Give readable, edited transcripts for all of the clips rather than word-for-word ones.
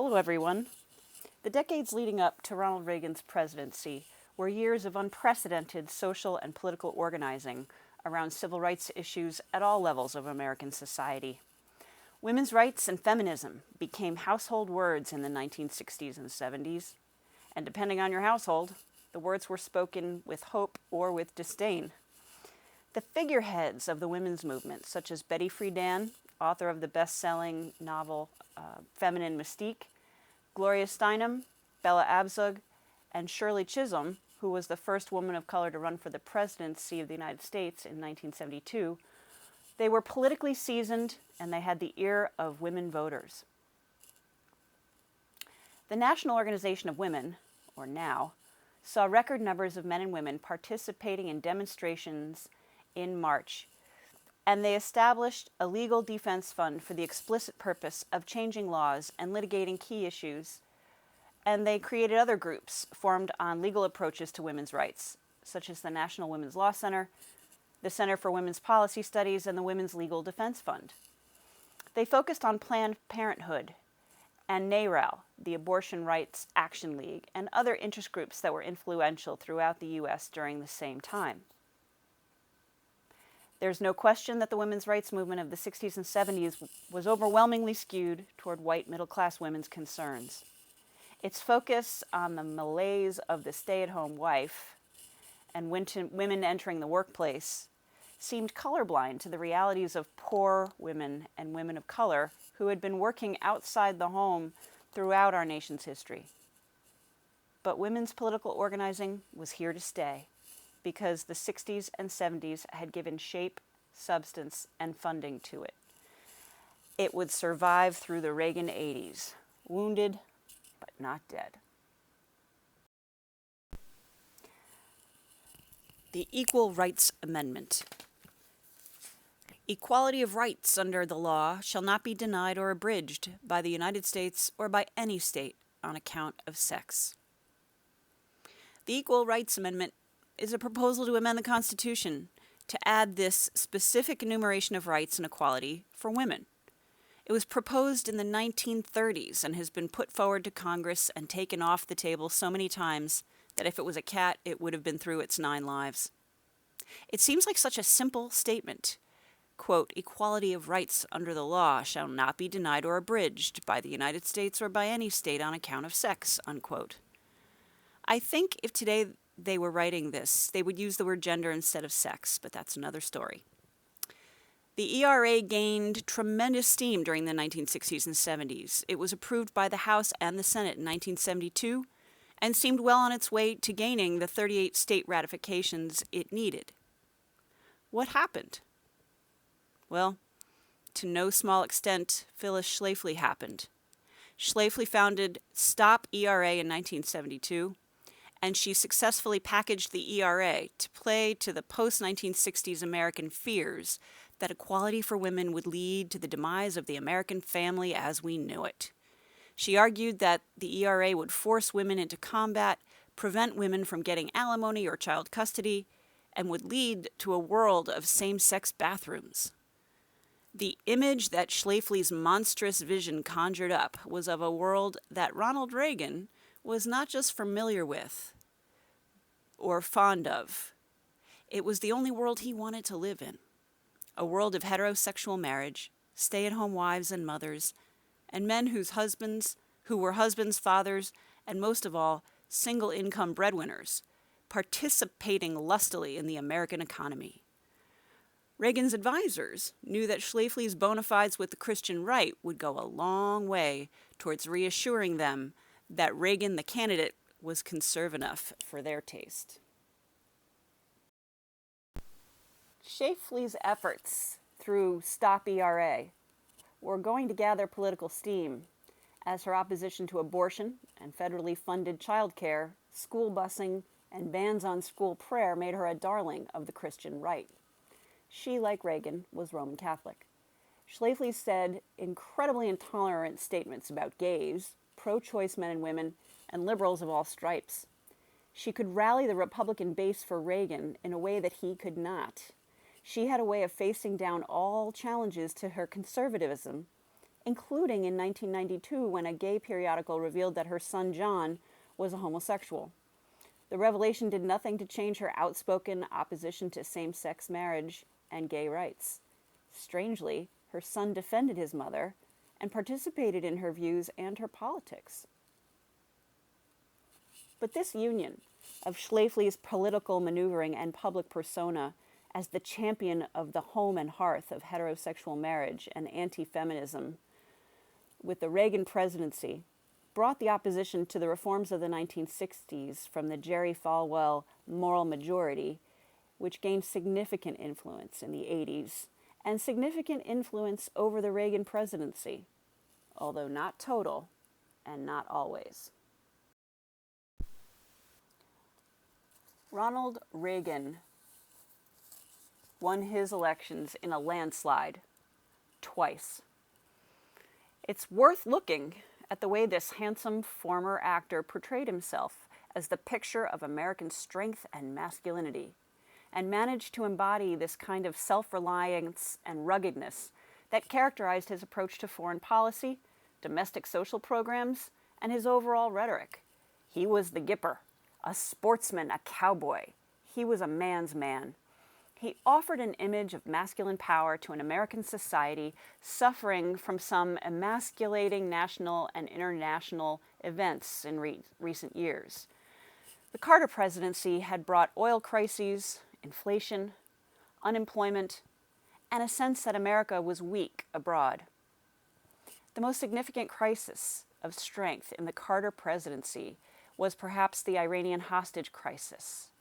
Hello, everyone. The decades leading up to Ronald Reagan's presidency were years of unprecedented social and political organizing around civil rights issues at all levels of American society. Women's rights and feminism became household words in the 1960s and 70s, and depending on your household, the words were spoken with hope or with disdain. The figureheads of the women's movement, such as Betty Friedan, author of the best-selling novel Feminine Mystique, Gloria Steinem, Bella Abzug, and Shirley Chisholm, who was the first woman of color to run for the presidency of the United States in 1972, they were politically seasoned and they had the ear of women voters. The National Organization of Women, or NOW, saw record numbers of men and women participating in demonstrations in March, and they established a legal defense fund for the explicit purpose of changing laws and litigating key issues, and they created other groups formed on legal approaches to women's rights, such as the National Women's Law Center, the Center for Women's Policy Studies, and the Women's Legal Defense Fund. They focused on Planned Parenthood and NARAL, the Abortion Rights Action League, and other interest groups that were influential throughout the U.S. during the same time. There's no question that the women's rights movement of the 60s and 70s was overwhelmingly skewed toward white middle-class women's concerns. Its focus on the malaise of the stay-at-home wife and women entering the workplace seemed colorblind to the realities of poor women and women of color who had been working outside the home throughout our nation's history. But women's political organizing was here to stay, because the 60s and 70s had given shape, substance, and funding to it. It would survive through the Reagan 80s, wounded but not dead. The Equal Rights Amendment. Equality of rights under the law shall not be denied or abridged by the United States or by any state on account of sex. The Equal Rights Amendment is a proposal to amend the Constitution to add this specific enumeration of rights and equality for women. It was proposed in the 1930s and has been put forward to Congress and taken off the table so many times that if it was a cat, it would have been through its 9 lives. It seems like such a simple statement. Quote, equality of rights under the law shall not be denied or abridged by the United States or by any state on account of sex, unquote. I think if today they were writing this, they would use the word gender instead of sex, but that's another story. The ERA gained tremendous steam during the 1960s and 70s. It was approved by the House and the Senate in 1972 and seemed well on its way to gaining the 38 state ratifications it needed. What happened? Well, to no small extent, Phyllis Schlafly happened. Schlafly founded Stop ERA in 1972, and she successfully packaged the ERA to play to the post-1960s American fears that equality for women would lead to the demise of the American family as we knew it. She argued that the ERA would force women into combat, prevent women from getting alimony or child custody, and would lead to a world of same-sex bathrooms. The image that Schlafly's monstrous vision conjured up was of a world that Ronald Reagan was not just familiar with or fond of. It was the only world he wanted to live in. A world of heterosexual marriage, stay-at-home wives and mothers, and men who were husbands, fathers, and most of all, single-income breadwinners, participating lustily in the American economy. Reagan's advisors knew that Schlafly's bona fides with the Christian right would go a long way towards reassuring them that Reagan, the candidate, was conservative enough for their taste. Schlafly's efforts through Stop ERA were going to gather political steam as her opposition to abortion and federally funded childcare, school busing, and bans on school prayer made her a darling of the Christian right. She, like Reagan, was Roman Catholic. Schlafly said incredibly intolerant statements about gays, pro-choice men and women, and liberals of all stripes. She could rally the Republican base for Reagan in a way that he could not. She had a way of facing down all challenges to her conservatism including in 1992 when a gay periodical revealed that her son John was a homosexual. The revelation did nothing to change her outspoken opposition to same-sex marriage and gay rights. Strangely, her son defended his mother and participated in her views and her politics. But this union of Schlafly's political maneuvering and public persona as the champion of the home and hearth of heterosexual marriage and anti-feminism with the Reagan presidency brought the opposition to the reforms of the 1960s from the Jerry Falwell moral majority, which gained significant influence in the 80s, and significant influence over the Reagan presidency, although not total and not always. Ronald Reagan won his elections in a landslide twice. It's worth looking at the way this handsome former actor portrayed himself as the picture of American strength and masculinity, and managed to embody this kind of self-reliance and ruggedness that characterized his approach to foreign policy, domestic social programs, and his overall rhetoric. He was the Gipper, a sportsman, a cowboy. He was a man's man. He offered an image of masculine power to an American society suffering from some emasculating national and international events in recent years. The Carter presidency had brought oil crises, inflation, unemployment, and a sense that America was weak abroad. The most significant crisis of strength in the Carter presidency was perhaps the Iranian hostage crisis,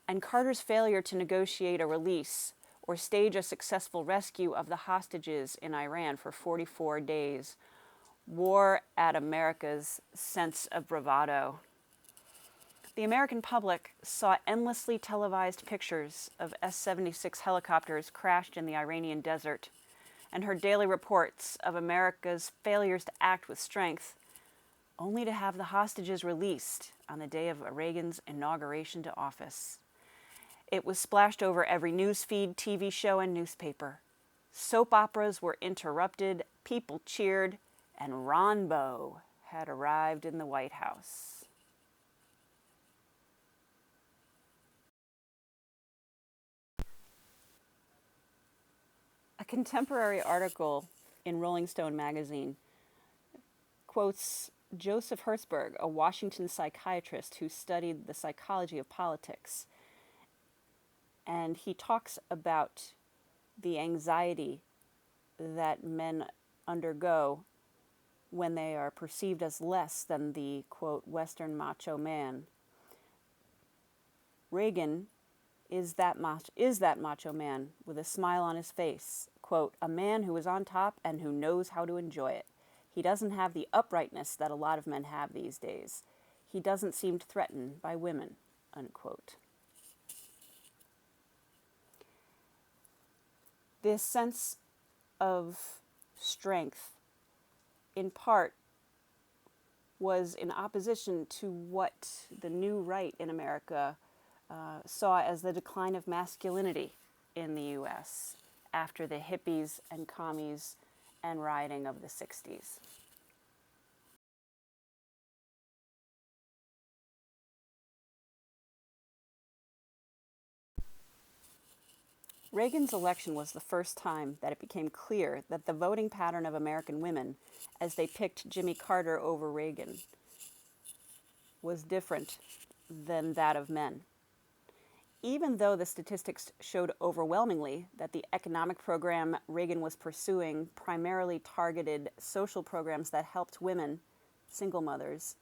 and Carter's failure to negotiate a release or stage a successful rescue of the hostages in Iran for 44 days wore at America's sense of bravado. The American public saw endlessly televised pictures of S-76 helicopters crashed in the Iranian desert, and heard daily reports of America's failures to act with strength, only to have the hostages released on the day of Reagan's inauguration to office. It was splashed over every newsfeed, TV show, and newspaper. Soap operas were interrupted, people cheered, and Ron Bow had arrived in the White House. A contemporary article in Rolling Stone magazine quotes Joseph Hertzberg, a Washington psychiatrist who studied the psychology of politics. And he talks about the anxiety that men undergo when they are perceived as less than the, quote, Western macho man. Reagan is that macho man with a smile on his face, quote, a man who is on top and who knows how to enjoy it. He doesn't have the uprightness that a lot of men have these days. He doesn't seem threatened by women, unquote. This sense of strength, in part, was in opposition to what the new right in America saw as the decline of masculinity in the U.S. after the hippies and commies and rioting of the 60s. Reagan's election was the first time that it became clear that the voting pattern of American women, as they picked Jimmy Carter over Reagan, was different than that of men. Even though the statistics showed overwhelmingly that the economic program Reagan was pursuing primarily targeted social programs that helped women, single mothers,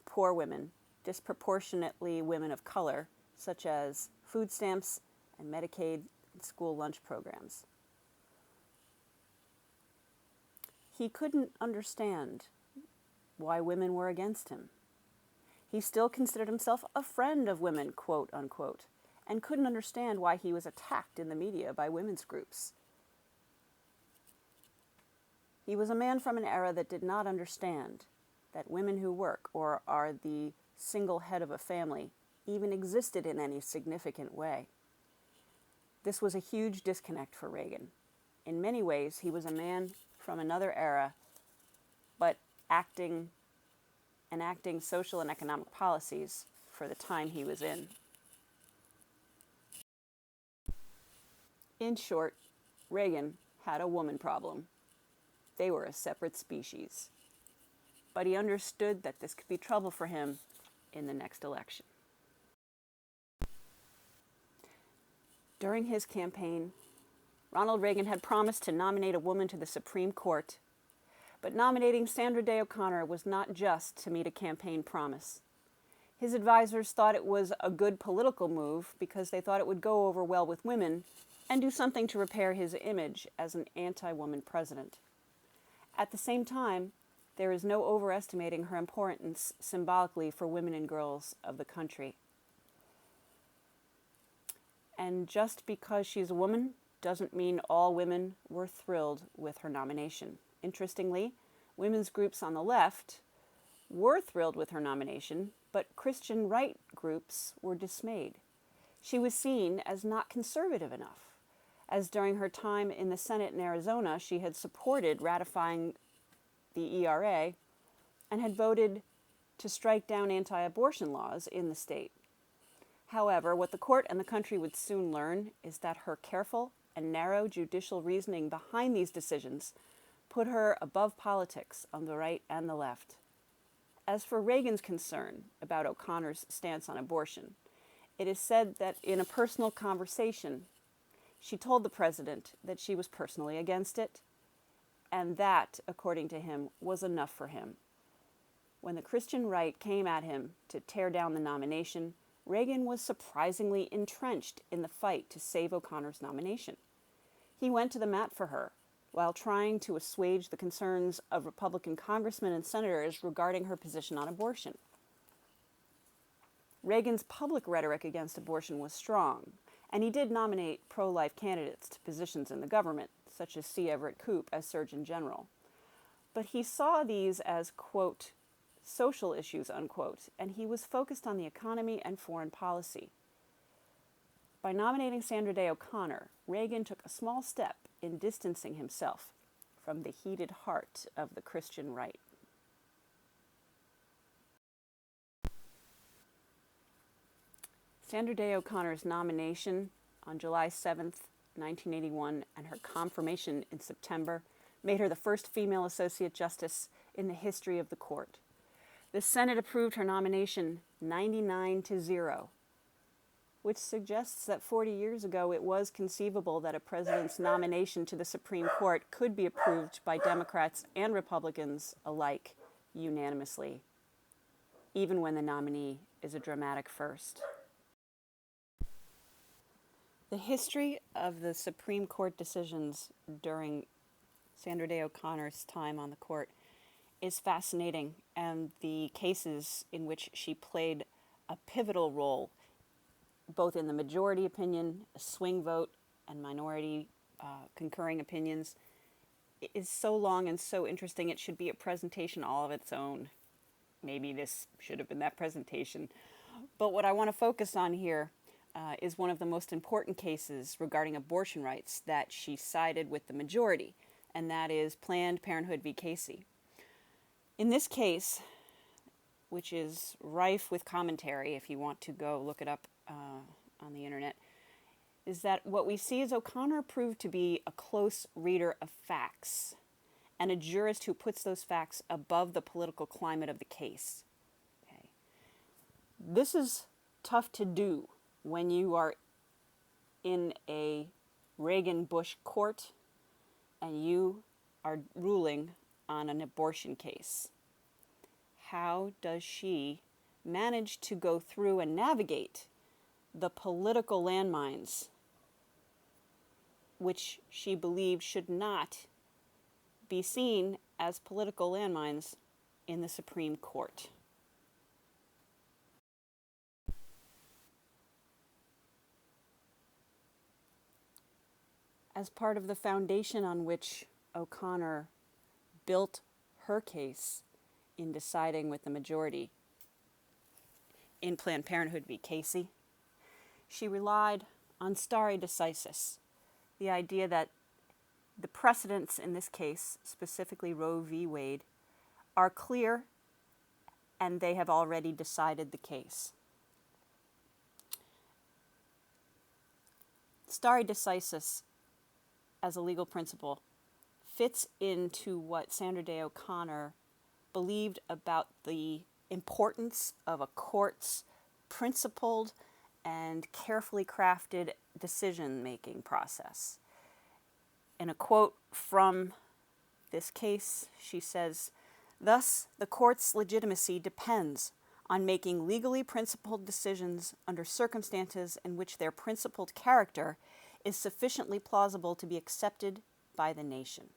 poor women, disproportionately women of color, such as food stamps and Medicaid and school lunch programs. He couldn't understand why women were against him. He still considered himself a friend of women, quote unquote, and couldn't understand why he was attacked in the media by women's groups. He was a man from an era that did not understand that women who work or are the single head of a family even existed in any significant way. This was a huge disconnect for Reagan. In many ways, he was a man from another era but enacting social and economic policies for the time he was in. In short, Reagan had a woman problem. They were a separate species. But he understood that this could be trouble for him in the next election. During his campaign, Ronald Reagan had promised to nominate a woman to the Supreme Court, but nominating Sandra Day OConnor was not just to meet a campaign promise. His advisors thought it was a good political move because they thought it would go over well with women and do something to repair his image as an anti-woman president. At the same time, there is no overestimating her importance symbolically for women and girls of the country. And just because she's a woman doesn't mean all women were thrilled with her nomination. Interestingly, women's groups on the left were thrilled with her nomination, but Christian right groups were dismayed. She was seen as not conservative enough, as during her time in the Senate in Arizona, she had supported ratifying the ERA and had voted to strike down anti-abortion laws in the state. However, what the court and the country would soon learn is that her careful and narrow judicial reasoning behind these decisions put her above politics on the right and the left. As for Reagan's concern about O'Connor's stance on abortion, it is said that in a personal conversation, she told the president that she was personally against it, and that, according to him, was enough for him. When the Christian right came at him to tear down the nomination, Reagan was surprisingly entrenched in the fight to save O'Connor's nomination. He went to the mat for her, while trying to assuage the concerns of Republican congressmen and senators regarding her position on abortion. Reagan's public rhetoric against abortion was strong, and he did nominate pro-life candidates to positions in the government, such as C. Everett Koop as Surgeon General. But he saw these as, quote, social issues, unquote, and he was focused on the economy and foreign policy. By nominating Sandra Day OConnor, Reagan took a small step in distancing himself from the heated heart of the Christian right. Sandra Day OConnor's nomination on July 7th, 1981, and her confirmation in September made her the first female associate justice in the history of the court. The Senate approved her nomination 99-0, which suggests that 40 years ago it was conceivable that a president's nomination to the Supreme Court could be approved by Democrats and Republicans alike unanimously, even when the nominee is a dramatic first. The history of the Supreme Court decisions during Sandra Day OConnor's time on the court is fascinating, and the cases in which she played a pivotal role, both in the majority opinion, a swing vote, and minority concurring opinions, is so long and so interesting it should be a presentation all of its own. Maybe this should have been that presentation. But what I want to focus on here is one of the most important cases regarding abortion rights that she sided with the majority, and that is Planned Parenthood v. Casey. In this case, which is rife with commentary if you want to go look it up on the internet, is that what we see is O'Connor proved to be a close reader of facts and a jurist who puts those facts above the political climate of the case. Okay. This is tough to do when you are in a Reagan-Bush court and you are ruling on an abortion case. How does she manage to go through and navigate the political landmines which she believed should not be seen as political landmines in the Supreme Court? As part of the foundation on which O'Connor built her case in deciding with the majority in Planned Parenthood v. Casey, she relied on stare decisis, the idea that the precedents in this case, specifically Roe v. Wade, are clear, and they have already decided the case. Stare decisis as a legal principle fits into what Sandra Day OConnor believed about the importance of a court's principled and carefully crafted decision-making process. In a quote from this case, she says, "Thus, the court's legitimacy depends on making legally principled decisions under circumstances in which their principled character is sufficiently plausible to be accepted by the nation."